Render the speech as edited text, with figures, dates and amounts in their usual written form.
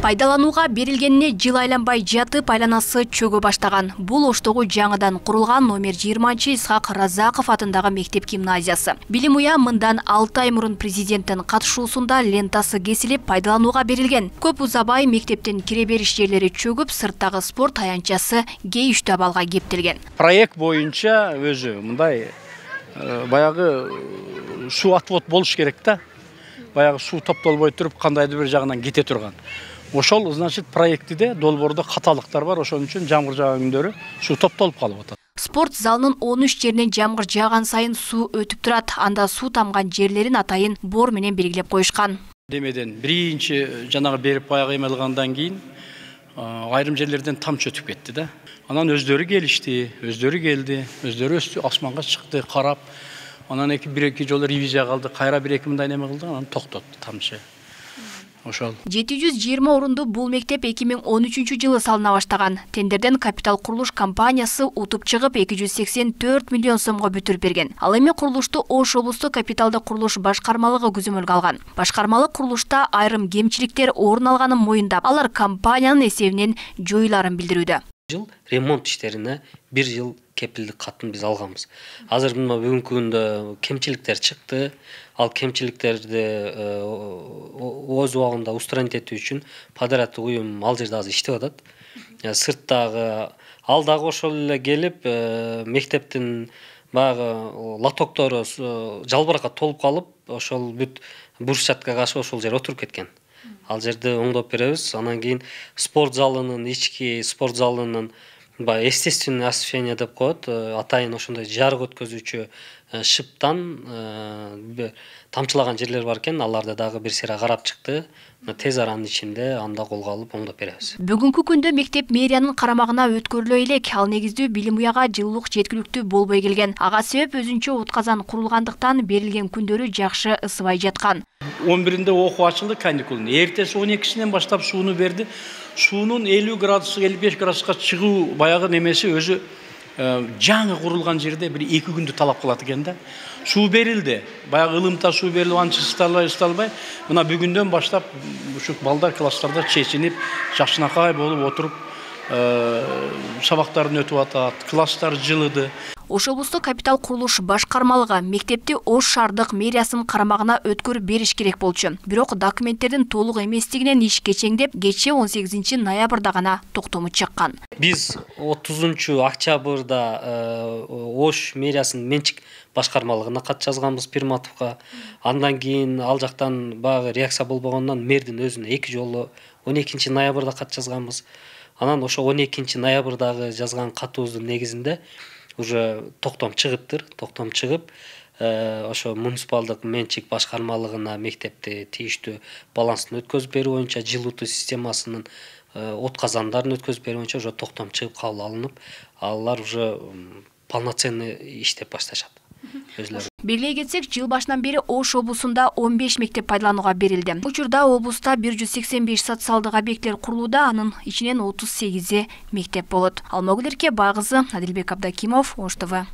Пайдаланууга берилгенине жыл айланбай жатып, айланасы чөгө баштаган. Бул Оштогу жаңыдан курулган номер 20 Исхак Разаков атындагы мектеп гимназиясы. Билим уя мындан 6 ай мурун президенттин катышуусунда лентасы кесилип пайдаланууга берилген. Көп узабай мектептин кире бериш жерлери чөгүп, сырттагы спорт аянтчасы кей үчтабалга кептелген. Проект боюнча өзү мындай баягы суу отвод болуш керек да. Баягы суу топтолбой туруп кандайдыр бир жагынан кете турган. Ошол, значит, проектиде долбоордо каталыктар бар, ошон үчүн жамгыр жааган күндөрү суу топтолуп калып атат. Спорт залынын 13 жеринен жамгыр жааган сайын суу өтүп турат. Анда суу тамган жерлерин атайын бор менен белгилеп коюшкан. Демеден биринчи жанагы берип баягы эмелгандан кийин айрым жерлерден тамчы өтүп кетти да. Анан өздөрү келишти, өздөрү келди, өздөрү асманга чыкты, карап. Анан бир-эки жолу ревизия кылды, кайра бир-эки мындай неме кылды, анан токтотту тамчы. Ошол. 720 орунду бул мектеп 2013 жылы салына баштаган. Тендерден капитал курулуш компаниясы утуп чыгып 284 миллион сомго бүтүрүп берген. Ал эми курулушту Ош облустук капиталдык курулуш башкармалыгы көзөмөлгө алган. Башкармалык курулушта айрым кемчиликтер орун алганын моюндап, алар компаниянын эсебинен жоюларын билдирүүдө. Жыл ремонт иштерине 1 жыл кепилдик катын биз алганбыз. Азыр мына бүгүнкү күндө кемчиликтер чыкты. Ал кемчиликтерди өз убагында устранить этүү үчүн подряддык уюм ал жерде азыр иштеп атат. Сырттагы ал дагы ошол эле келип мектептин баягы лотоктору жалбыракка толуп калып, ошол бүт брусчаткага ашып ошол жер отуруп кеткен. Ал жерди оңдоп беребиз. Анан кийин спорт залынын ички спорт залынын естественное освещение деп коет. Атайын ошондой жарык өткөзүүчү шыптан тамчылаган жерлер бар экен. Аларды дагы бир сыйра карап чыкты. Тез аранын ичинде анда колго алып оңдоп беребиз. Бүгүнкү күндө мектеп мэриянын карамагына өткөрүлө элек. Ал негиздүү билим уяга жылуулук жеткиликтүү болбой келген. Ага себеп өзүнчө отказан курулгандыктан берилген күндөрү жакшы ысыбай жаткан. 11-нде окуу ачылды каникулун. Эртеси 12-синен баштап сууну берди. Суунун 50 градус, 55 градуска чыгуу баягы немеси өзү жаңы курулган жерде бир 2 күндү талап кылат экен да. Суу берилди. Баягы ылымта суу берилип анча ысталбай. Мына бүгүндөн баштап ушу балдар класстарда чечинип, жакшынакай болуп отуруп сабактарын өтүп атат. Класстар жылыды. Ош облустук капитал курулуш башкармалыгы мектепти Ош шаардык мэриясынын карамагына өткөрүп бериш керек болчу. Бирок документтердин толук эместигинен иш кечеңдеп, кечээ 18 ноябрда гана токтому чыккан. Биз 30 октябрда Ош мэриясынын менчик башкармалыгына кат жазганбыз Пирматовго. Андан кийин ал жактан баягы реакция болбогондон мэрдин өзүнө 2 жолу 12 ноябрда кат жазганбыз. Анан ошо 12 ноябрдагы жазган катыбыздын негизинде уже токтом чыгыптыр. Токтом чыгып, ошо муниципалдык менчик башкармалыгына мектепти тийиштүү баланстын өткөзүп берүү боюнча жылытуу системасынын отказандарын өткөзүп берүү боюнча уже токтом чыгып кабыл алынып, алар уже полноценный иштеп башташат. Белгилей кетсек, жыл башынан бери Ош облусунда 15 мектеп пайдаланууга берилди. Учурда облуста 185 социалдык объекттер курулууда, анын ичинен 38 мектеп болот. Алмагүл Эрке, Багызы, Адилбек Абдакимов, Ош ТВ.